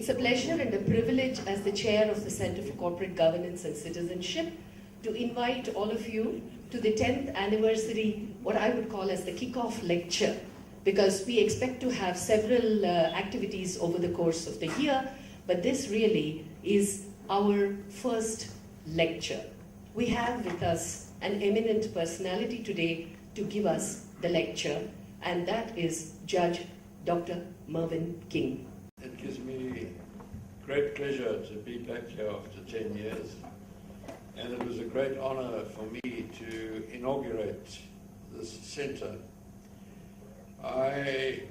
It's a pleasure and a privilege as the chair of the Center for Corporate Governance and Citizenship to invite all of you to the 10th anniversary, what I would call as the kickoff lecture, because we expect to have several activities over the course of the year, but this really is our first lecture. We have with us an eminent personality today to give us the lecture, and that is Judge Dr. Mervyn King. It gives me great pleasure to be back here after 10 years, and it was a great honor for me to inaugurate this center. I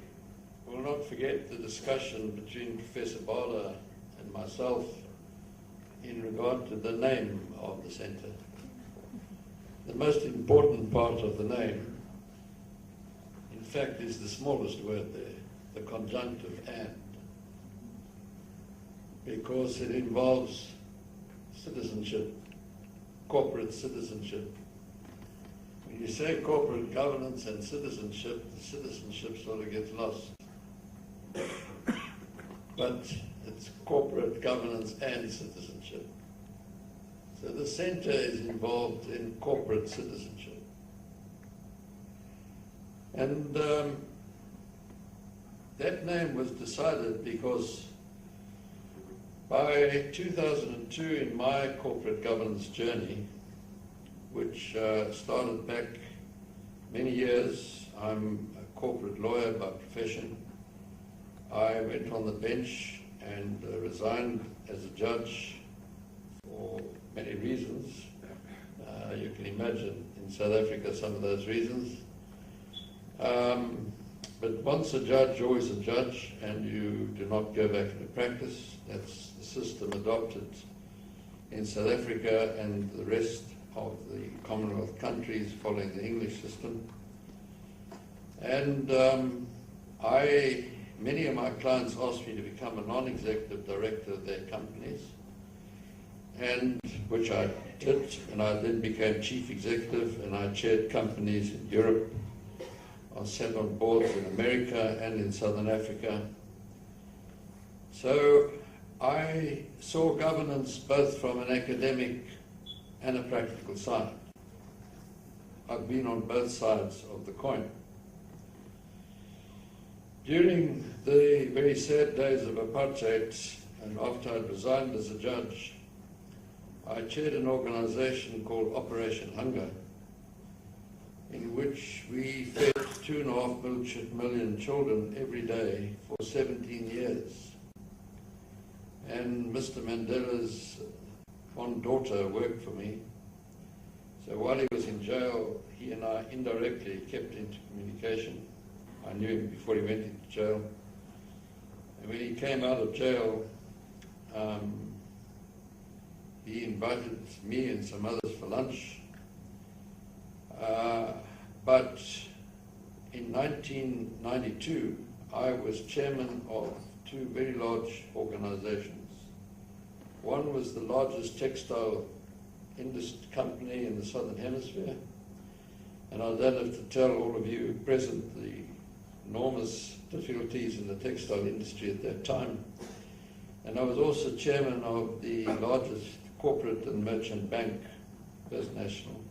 will not forget the discussion between Professor Bala and myself in regard to the name of the center. The most important part of the name, in fact, is the smallest word there, the conjunctive and, because it involves citizenship, corporate citizenship. When you say corporate governance and citizenship, the citizenship sort of gets lost. But it's corporate governance and citizenship. So the center is involved in corporate citizenship. And that name was decided because by 2002, in my corporate governance journey, which started back many years, I'm a corporate lawyer by profession. I went on the bench and resigned as a judge for many reasons. You can imagine in South Africa some of those reasons. But once a judge, always a judge, and you do not go back into practice. That's the system adopted in South Africa and the rest of the Commonwealth countries following the English system. And many of my clients asked me to become a non-executive director of their companies, and which I did, and I then became chief executive, and I chaired companies in Europe. I sat on boards in America and in Southern Africa. So I saw governance both from an academic and a practical side. I've been on both sides of the coin. During the very sad days of apartheid, and after I'd resigned as a judge, I chaired an organization called Operation Hunger, in which we fed 2.5 million children every day for 17 years. And Mr. Mandela's one daughter worked for me. So while he was in jail, he and I indirectly kept into communication. I knew him before he went into jail. And when he came out of jail, he invited me and some others for lunch. But in 1992, I was chairman of two very large organizations. One was the largest textile industry company in the Southern Hemisphere, and I don't have to tell all of you present the enormous difficulties in the textile industry at that time. And I was also chairman of the largest corporate and merchant bank, First National.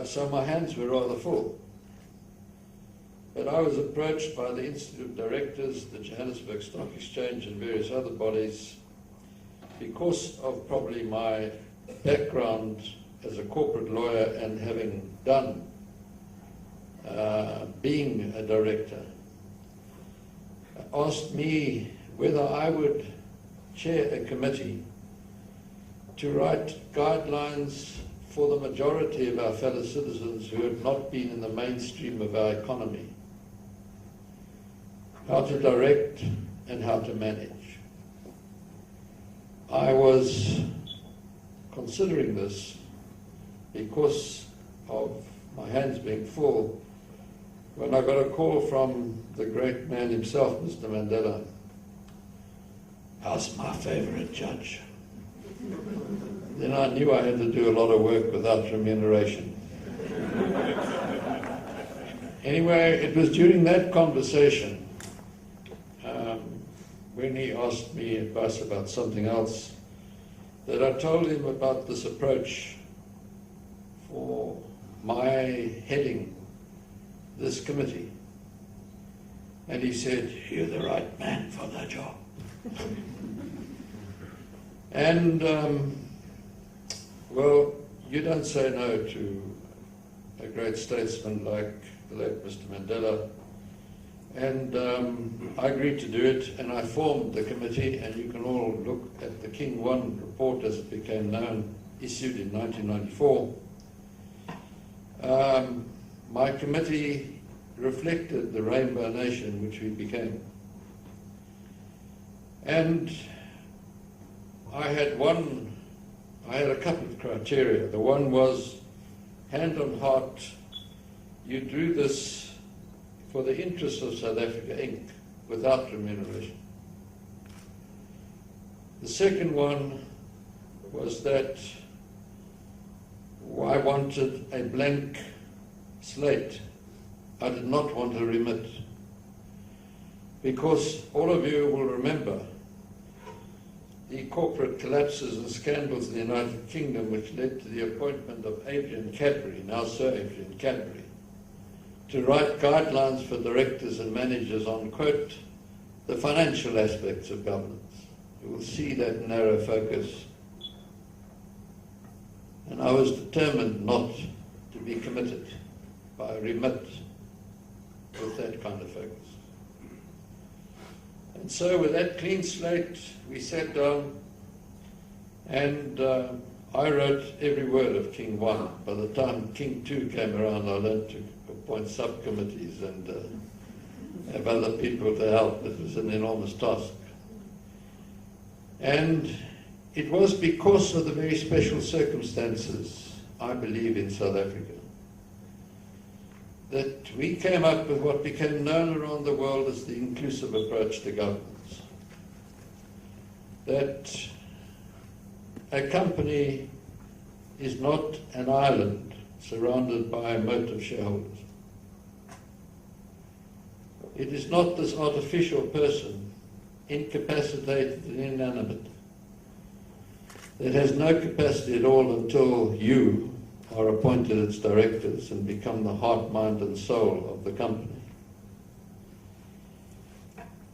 So my hands were rather full. But I was approached by the Institute of Directors, the Johannesburg Stock Exchange, and various other bodies because of probably my background as a corporate lawyer and having done being a director, asked me whether I would chair a committee to write guidelines for the majority of our fellow citizens who had not been in the mainstream of our economy, how to direct and how to manage. I was considering this because of my hands being full when I got a call from the great man himself, Mr. Mandela. "How's my favorite judge?" Then I knew I had to do a lot of work without remuneration. Anyway, it was during that conversation when he asked me advice about something else, that I told him about this approach for my heading this committee. And he said, "You're the right man for the job." And, well, you don't say no to a great statesman like the late Mr. Mandela. And I agreed to do it, and I formed the committee, and you can all look at the King 1 report as it became known, issued in 1994. My committee reflected the Rainbow Nation which we became. And I had a couple of criteria. The one was, hand on heart, you do this for the interests of South Africa, Inc., without remuneration. The second one was that I wanted a blank slate. I did not want to remit. Because all of you will remember the corporate collapses and scandals in the United Kingdom which led to the appointment of Adrian Cadbury, now Sir Adrian Cadbury, to write guidelines for directors and managers on, quote, the financial aspects of governance. You will see that narrow focus. And I was determined not to be committed by a remit with that kind of focus. And so with that clean slate, we sat down, and I wrote every word of King 1. By the time King 2 came around, I learned to appoint subcommittees and have other people to help. It was an enormous task. And it was because of the very special circumstances, I believe, in South Africa, that we came up with what became known around the world as the inclusive approach to governance. That a company is not an island surrounded by a moat of shareholders. It is not this artificial person, incapacitated and inanimate, that has no capacity at all until you are appointed its directors and become the heart, mind and soul of the company.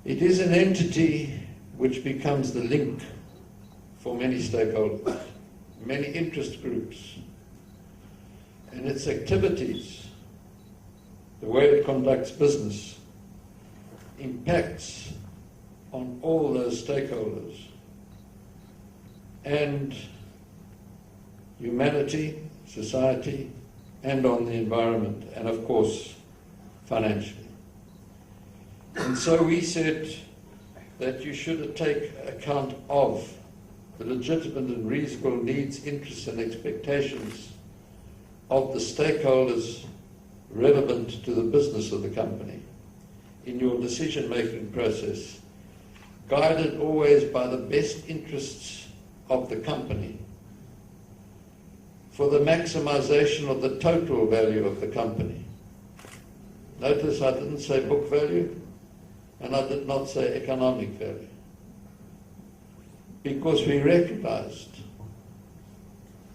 It is an entity which becomes the link for many stakeholders, many interest groups, and its activities, the way it conducts business, impacts on all those stakeholders and humanity, society, and on the environment, and of course, financially. And so we said that you should take account of the legitimate and reasonable needs, interests, and expectations of the stakeholders relevant to the business of the company in your decision-making process, guided always by the best interests of the company for the maximization of the total value of the company. Notice I didn't say book value, and I did not say economic value, because we recognized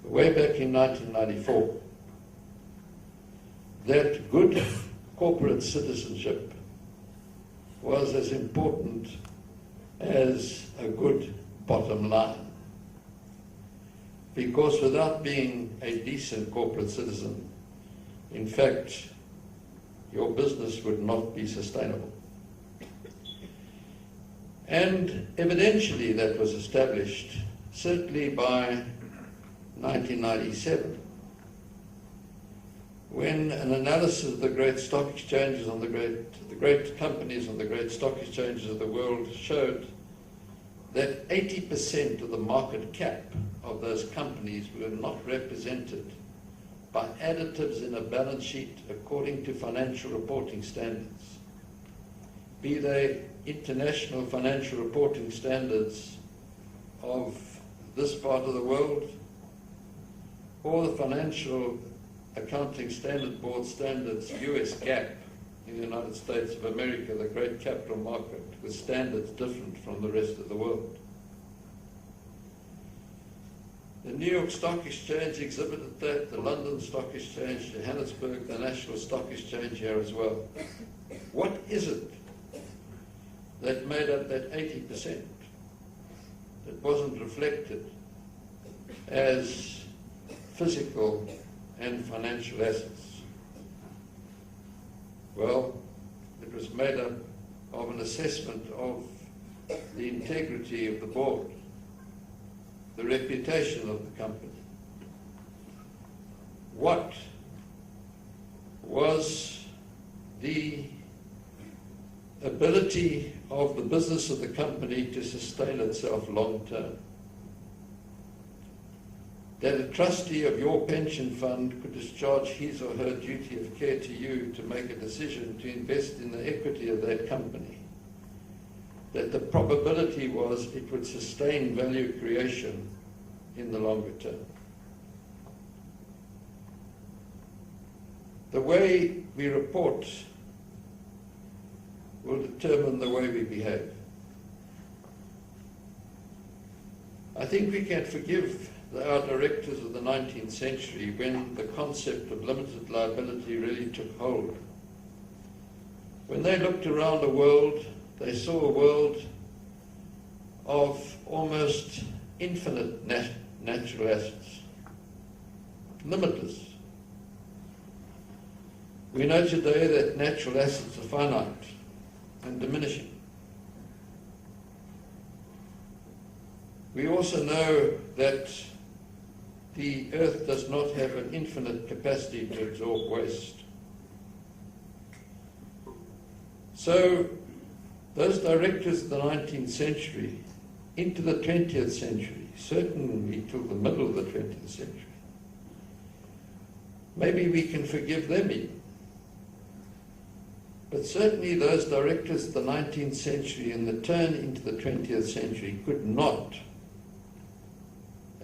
way back in 1994 that good corporate citizenship was as important as a good bottom line. Because without being a decent corporate citizen, in fact, your business would not be sustainable. And evidentially that was established, certainly by 1997, when an analysis of the great stock exchanges on the great companies on the great stock exchanges of the world showed that 80% of the market cap of those companies were not represented by additives in a balance sheet according to financial reporting standards, be they international financial reporting standards of this part of the world or the Financial Accounting Standard Board standards, US GAAP, in the United States of America, the great capital market, with standards different from the rest of the world. The New York Stock Exchange exhibited that, the London Stock Exchange, Johannesburg, the National Stock Exchange here as well. What is it that made up that 80% that wasn't reflected as physical and financial assets? Well, it was made up of an assessment of the integrity of the board, the reputation of the company. What was the ability of the business of the company to sustain itself long term? That a trustee of your pension fund could discharge his or her duty of care to you to make a decision to invest in the equity of that company. That the probability was it would sustain value creation in the longer term. The way we report will determine the way we behave. I think we can forgive our directors of the 19th century when the concept of limited liability really took hold. When they looked around the world, they saw a world of almost infinite natural assets, limitless. We know today that natural assets are finite and diminishing. We also know that the earth does not have an infinite capacity to absorb waste. So those directors of the 19th century into the 20th century, certainly till the middle of the 20th century, maybe we can forgive them even. But certainly those directors of the 19th century and the turn into the 20th century could not,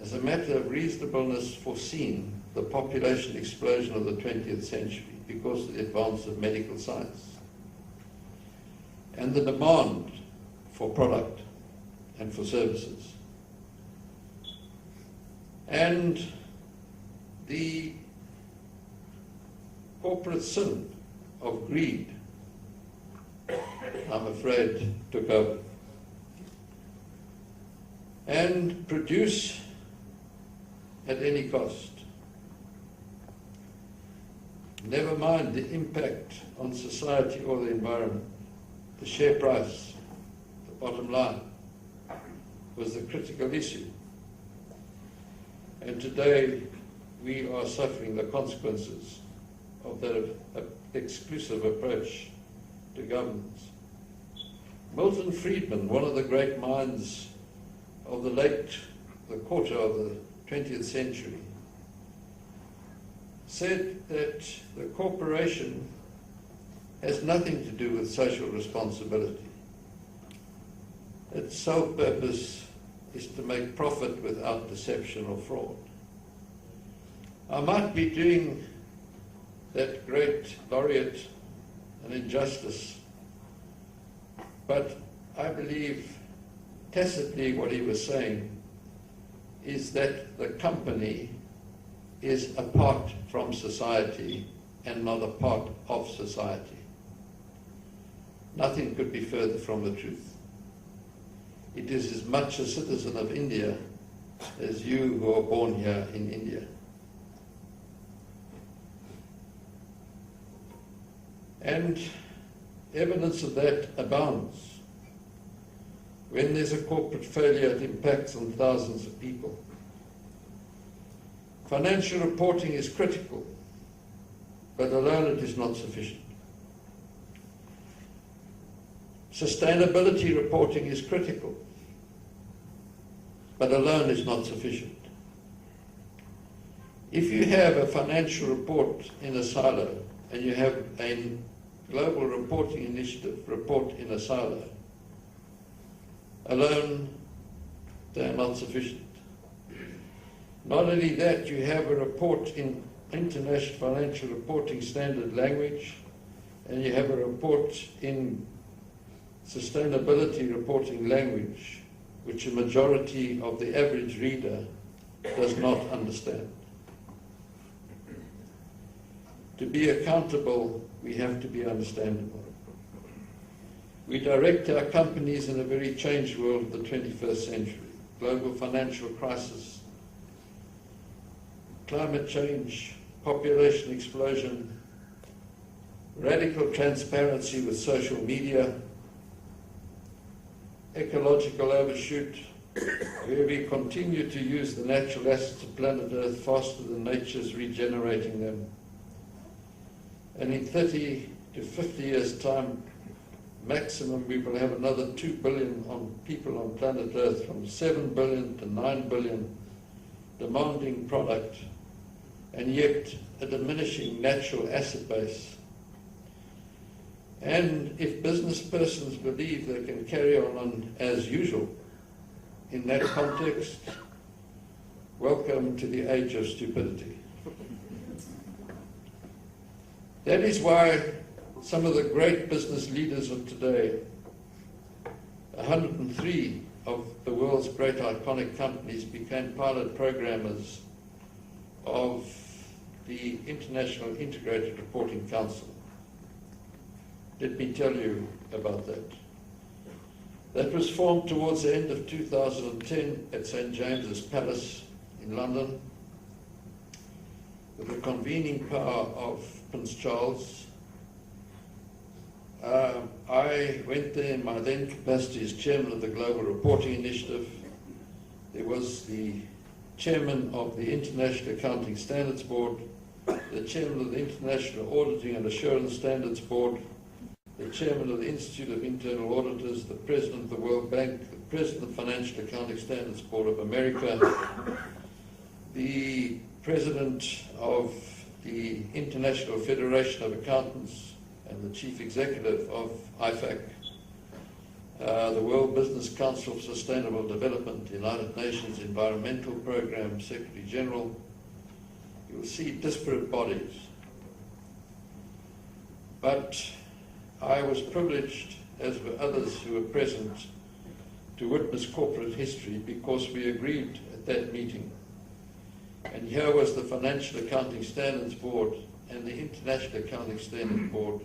as a matter of reasonableness, foreseen the population explosion of the 20th century because of the advance of medical science and the demand for product and for services and the corporate sin of greed, I'm afraid, took over and produce at any cost. Never mind the impact on society or the environment. The share price, the bottom line, was the critical issue. And today we are suffering the consequences of that exclusive approach to governance. Milton Friedman, one of the great minds of the quarter of the 20th century, said that the corporation has nothing to do with social responsibility. Its sole purpose is to make profit without deception or fraud. I might be doing that great laureate an injustice, but I believe tacitly what he was saying is that the company is apart from society and not a part of society. Nothing could be further from the truth. It is as much a citizen of India as you who are born here in India. And evidence of that abounds. When there's a corporate failure, it impacts on thousands of people. Financial reporting is critical, but alone it is not sufficient. Sustainability reporting is critical, but alone is not sufficient. If you have a financial report in a silo and you have a global reporting initiative report in a silo, alone they are not sufficient. Not only that, you have a report in international financial reporting standard language, and you have a report in sustainability reporting language which a majority of the average reader does not understand. To be accountable, we have to be understandable. We direct our companies in a very changed world of the 21st century. Global financial crisis, climate change, population explosion, radical transparency with social media, ecological overshoot, where we continue to use the natural assets of planet Earth faster than nature's regenerating them. And in 30 to 50 years' time, maximum, we will have another 2 billion people on planet Earth, from 7 billion to 9 billion, demanding product, and yet a diminishing natural asset base. And if business persons believe they can carry on as usual in that context, welcome to the age of stupidity. That is why some of the great business leaders of today, 103 of the world's great iconic companies, became pilot programmers of the International Integrated Reporting Council. Let me tell you about that. That was formed towards the end of 2010 at St. James's Palace in London, with the convening power of Prince Charles. I went there in my then capacity as chairman of the Global Reporting Initiative. There was the chairman of the International Accounting Standards Board, the chairman of the International Auditing and Assurance Standards Board, the chairman of the Institute of Internal Auditors, the president of the World Bank, the president of the Financial Accounting Standards Board of America, the president of the International Federation of Accountants, and the chief executive of IFAC, the World Business Council for Sustainable Development, United Nations Environmental Programme, Secretary General. You will see disparate bodies. But I was privileged, as were others who were present, to witness corporate history, because we agreed at that meeting. And here was the Financial Accounting Standards Board and the International Accounting Standards Board,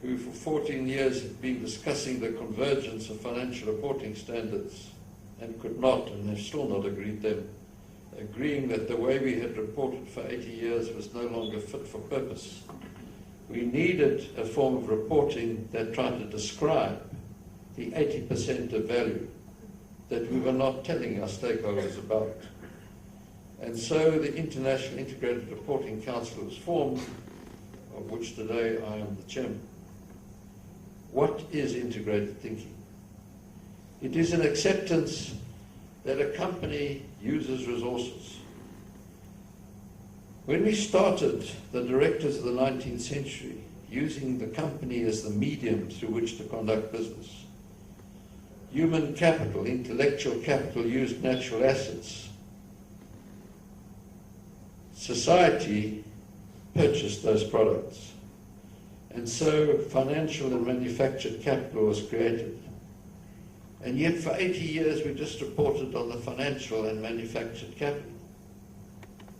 who for 14 years had been discussing the convergence of financial reporting standards and could not, and have still not agreed them, agreeing that the way we had reported for 80 years was no longer fit for purpose. We needed a form of reporting that tried to describe the 80% of value that we were not telling our stakeholders about. And so the International Integrated Reporting Council was formed, of which today I am the chairman. What is integrated thinking? It is an acceptance that a company uses resources. When we started, the directors of the 19th century, using the company as the medium through which to conduct business, human capital, intellectual capital used natural assets. Society purchased those products. And so financial and manufactured capital was created. And yet for 80 years we just reported on the financial and manufactured capital.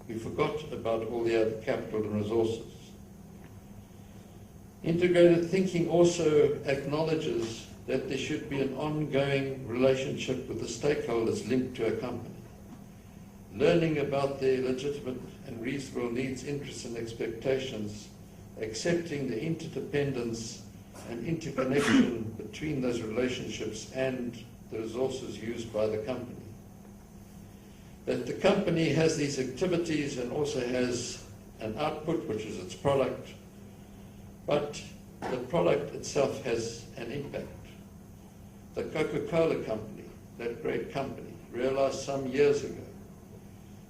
We forgot about all the other capital and resources. Integrated thinking also acknowledges that there should be an ongoing relationship with the stakeholders linked to a company, learning about their legitimate and reasonable needs, interests and expectations, accepting the interdependence and interconnection between those relationships and the resources used by the company. That the company has these activities and also has an output, which is its product, but the product itself has an impact. The Coca-Cola company, that great company, realized some years ago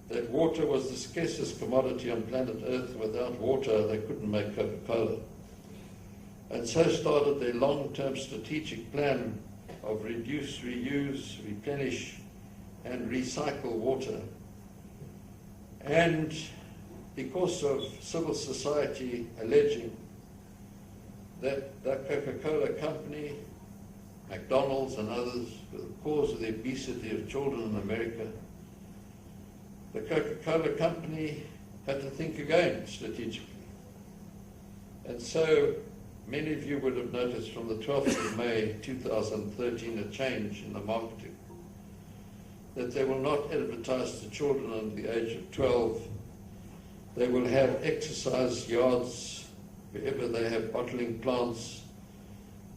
that water was the scarcest commodity on planet Earth. Without water, they couldn't make Coca-Cola. And so started their long-term strategic plan of reduce, reuse, replenish, and recycle water. And because of civil society alleging that the Coca-Cola company, McDonald's and others, were the cause of the obesity of children in America. The Coca-Cola company had to think again strategically. And so many of you would have noticed from the 12th of May 2013 a change in the marketing, that they will not advertise to children under the age of 12. They will have exercise yards wherever they have bottling plants.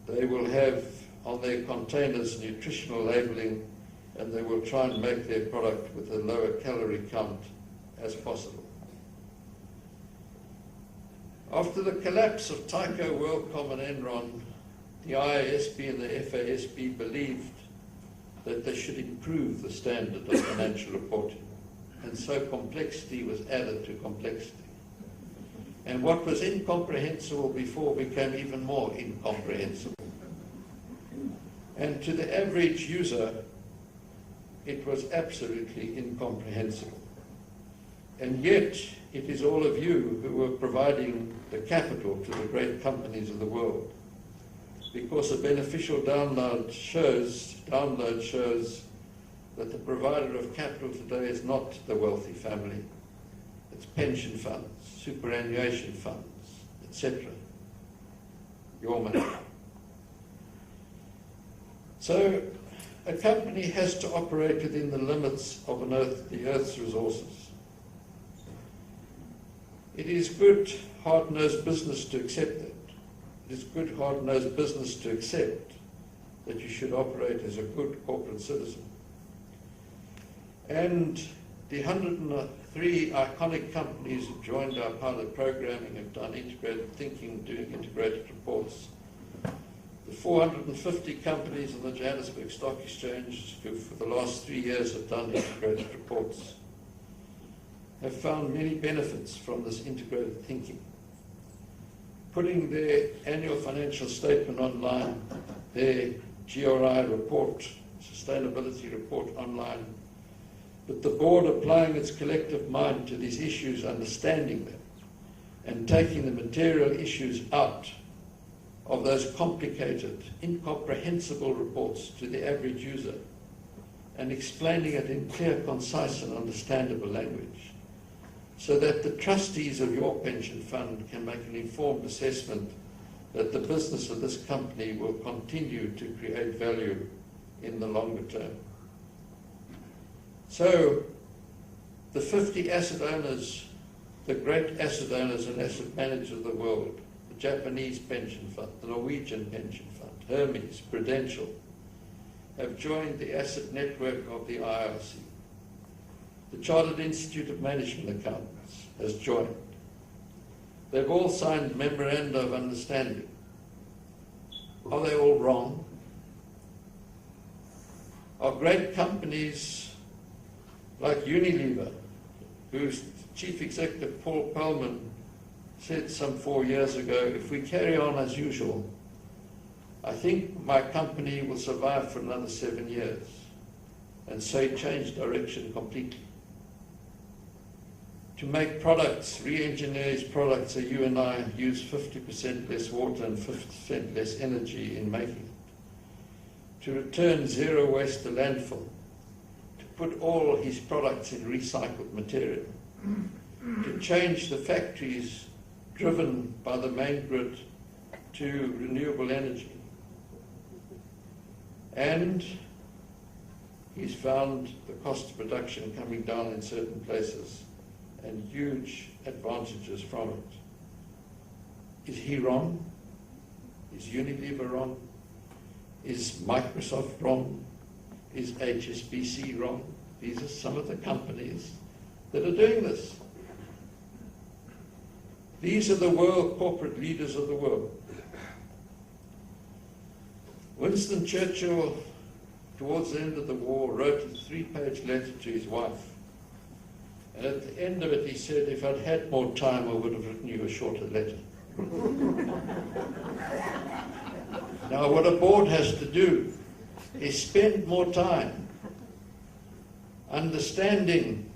They will have on their containers nutritional labeling, and they will try and make their product with a lower calorie count as possible. After the collapse of Tyco, WorldCom and Enron, the IISB and the FASB believed that they should improve the standard of financial reporting. And so complexity was added to complexity. And what was incomprehensible before became even more incomprehensible. And to the average user, it was absolutely incomprehensible. And yet, it is all of you who were providing the capital to the great companies of the world. Because a beneficial download shows that the provider of capital today is not the wealthy family. It's pension funds, superannuation funds, etc. Your money. So a company has to operate within the limits of the Earth's resources. It is good, hard-nosed business to accept that. It is good, hard-nosed business to accept that you should operate as a good corporate citizen. And the 103 iconic companies who joined our pilot programming have done integrated thinking, doing integrated reports. The 450 companies on the Johannesburg Stock Exchange who for the last 3 years have done integrated reports have found many benefits from this integrated thinking. Putting their annual financial statement online, their GRI report, sustainability report online, but the board applying its collective mind to these issues, understanding them, and taking the material issues out of those complicated, incomprehensible reports to the average user, and explaining it in clear, concise, and understandable language, so that the trustees of your pension fund can make an informed assessment that the business of this company will continue to create value in the longer term. So, the 50 asset owners, the great asset owners and asset managers of the world, the Japanese pension fund, the Norwegian pension fund, Hermes, Prudential, have joined the asset network of the IIRC. The Chartered Institute of Management Accountants has joined. They've all signed memoranda of understanding. Are they all wrong? Are great companies like Unilever, whose chief executive Paul Pellman said some 4 years ago, if we carry on as usual, I think my company will survive for another 7 years. And so he changed direction completely. To make products, re-engineer his products so you and I use 50% less water and 50% less energy in making it. To return zero waste to landfill. To put all his products in recycled material. To change the factories driven by the main grid to renewable energy. And he's found the cost of production coming down in certain places and huge advantages from it. Is he wrong? Is Unilever wrong? Is Microsoft wrong? Is HSBC wrong? These are some of the companies that are doing this. These are the world corporate leaders of the world. Winston Churchill, towards the end of the war, wrote a 3-page letter to his wife. And at the end of it, he said, if I'd had more time, I would have written you a shorter letter. Now, what a board has to do is spend more time understanding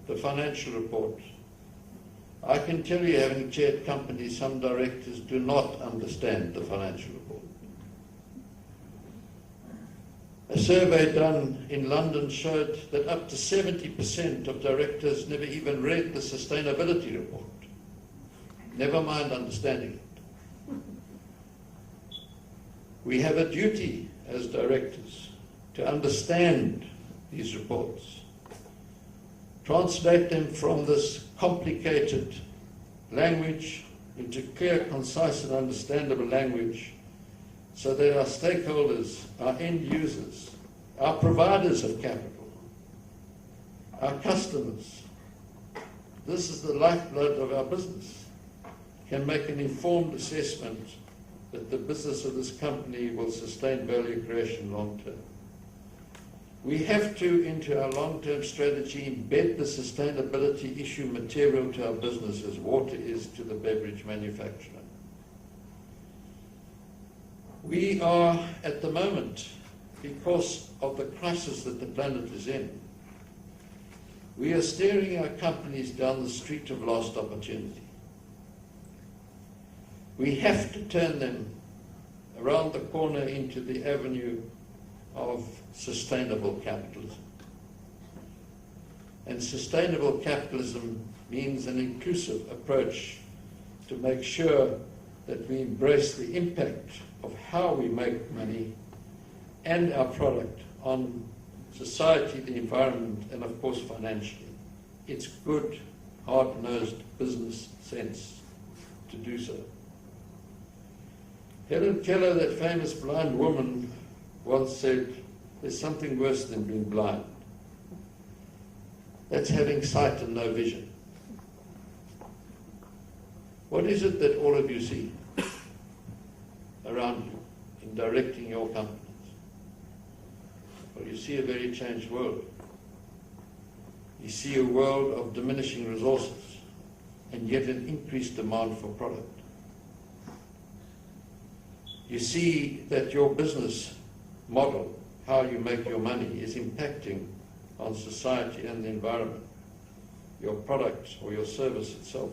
the financial report, I can tell you, having chaired companies, some directors do not understand the financial report. A survey done in London showed that up to 70% of directors never even read the sustainability report, never mind understanding it. We have a duty as directors to understand these reports, translate them from this complicated language into clear, concise and understandable language, so that our stakeholders, our end users, our providers of capital, our customers, this is the lifeblood of our business, can make an informed assessment that the business of this company will sustain value creation long term. We have to, into our long-term strategy, embed the sustainability issue material to our business as water is to the beverage manufacturer. We are, at the moment, because of the crisis that the planet is in, we are steering our companies down the street of lost opportunity. We have to turn them around the corner into the avenue of sustainable capitalism. And sustainable capitalism means an inclusive approach to make sure that we embrace the impact of how we make money and our product on society, the environment, and of course financially. It's good, hard-nosed business sense to do so. Helen Keller, that famous blind woman, once said, there's something worse than being blind. That's having sight and no vision. What is it that all of you see around you in directing your companies? Well, you see a very changed world. You see a world of diminishing resources and yet an increased demand for product. You see that your business model, how you make your money, is impacting on society and the environment, your product or your service itself.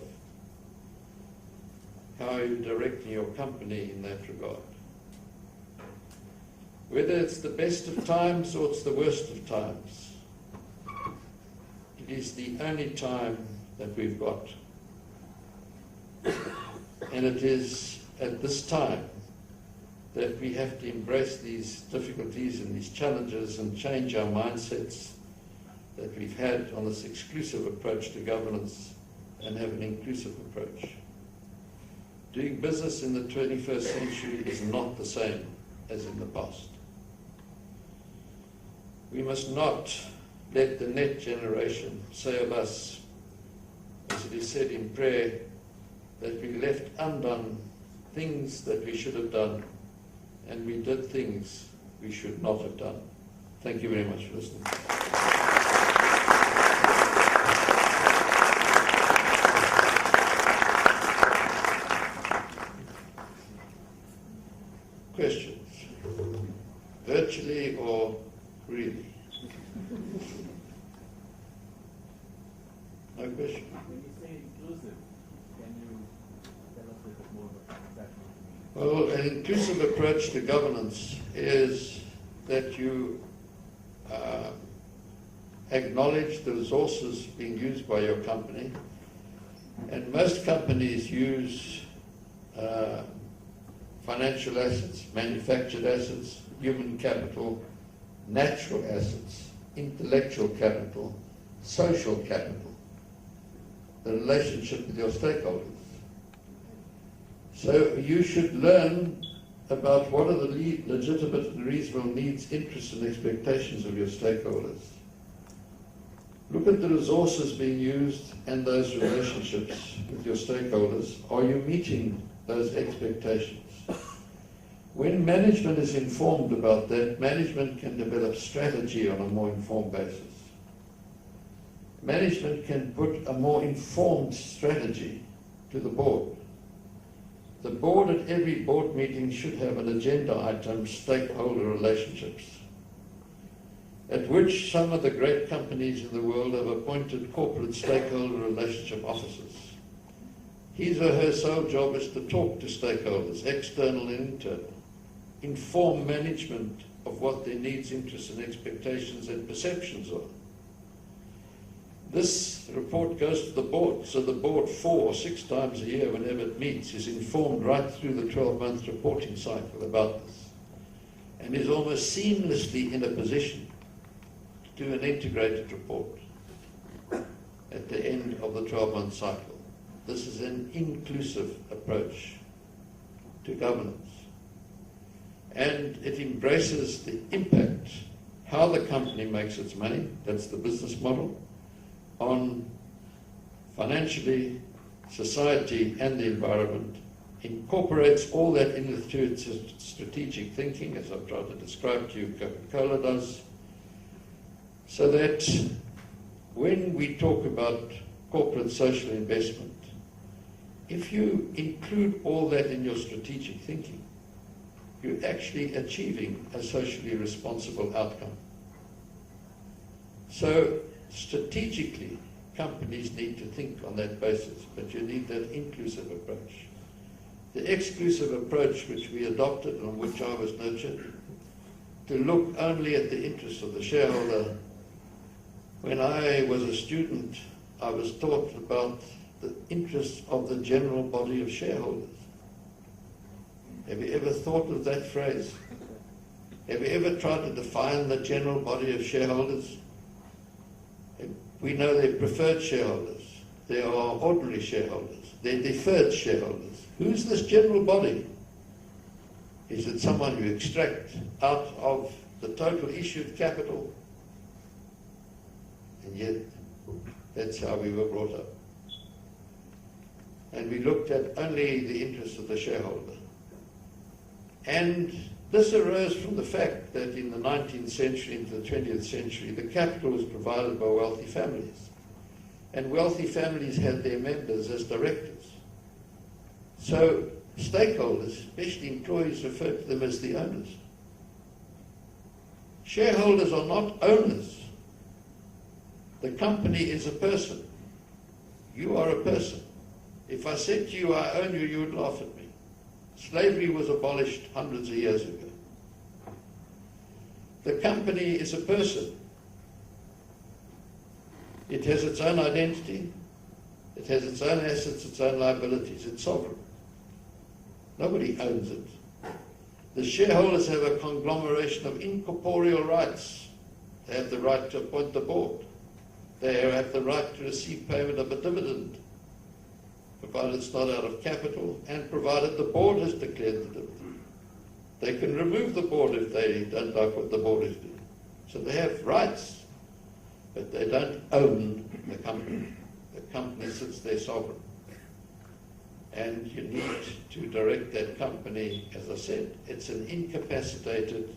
How are you directing your company in that regard? Whether it's the best of times or it's the worst of times, it is the only time that we've got. And it is at this time that we have to embrace these difficulties and these challenges and change our mindsets that we've had on this exclusive approach to governance and have an inclusive approach. Doing business in the 21st century is not the same as in the past. We must not let the next generation say of us, as it is said in prayer, that we left undone things that we should have done, and we did things we should not have done. Thank you very much for listening. Questions? Virtually or really? No question? When you say inclusive, can you tell us a bit more about that? Well, an inclusive approach to governance is that you acknowledge the resources being used by your company, and most companies use financial assets, manufactured assets, human capital, natural assets, intellectual capital, social capital, the relationship with your stakeholders. So you should learn about what are the legitimate and reasonable needs, interests and expectations of your stakeholders. Look at the resources being used and those relationships with your stakeholders. Are you meeting those expectations? When management is informed about that, management can develop strategy on a more informed basis. Management can put a more informed strategy to the board. The board at every board meeting should have an agenda item, stakeholder relationships, at which some of the great companies in the world have appointed corporate stakeholder relationship officers. His or her sole job is to talk to stakeholders, external and internal, inform management of what their needs, interests and expectations and perceptions are. This report goes to the board, so the board 4 or 6 times a year, whenever it meets, is informed right through the 12-month reporting cycle about this, and is almost seamlessly in a position to do an integrated report at the end of the 12-month cycle. This is an inclusive approach to governance, and it embraces the impact, how the company makes its money, that's the business model, on financially, society and the environment, incorporates all that into its strategic thinking, as I've tried to describe to you, Coca-Cola does, so that when we talk about corporate social investment, if you include all that in your strategic thinking, you're actually achieving a socially responsible outcome. So strategically, companies need to think on that basis, but you need that inclusive approach. The exclusive approach which we adopted and on which I was nurtured, to look only at the interests of the shareholder. When I was a student, I was taught about the interests of the general body of shareholders. Have you ever thought of that phrase? Have you ever tried to define the general body of shareholders? We know they're preferred shareholders, there are ordinary shareholders, they're deferred shareholders. Who's this general body? Is it someone you extract out of the total issued capital? And yet, that's how we were brought up. And we looked at only the interests of the shareholder. And this arose from the fact that in the 19th century into the 20th century, the capital was provided by wealthy families. And wealthy families had their members as directors. So stakeholders, especially employees, referred to them as the owners. Shareholders are not owners. The company is a person. You are a person. If I said to you, I own you, you would laugh at me. Slavery was abolished hundreds of years ago. The company is a person. It has its own identity. It has its own assets, its own liabilities. It's sovereign. Nobody owns it. The shareholders have a conglomeration of incorporeal rights. They have the right to appoint the board. They have the right to receive payment of a dividend, provided it's not out of capital, and provided the board has declared the dividend. They can remove the board if they don't like what the board is doing. So they have rights, but they don't own the company. The company sits there sovereign. And you need to direct that company, as I said, it's an incapacitated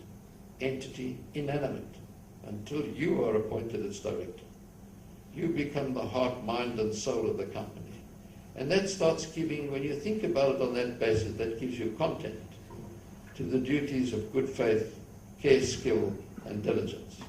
entity, inanimate, until you are appointed its director. You become the heart, mind and soul of the company. And that starts giving, when you think about it on that basis, that gives you content to the duties of good faith, care, skill, and diligence.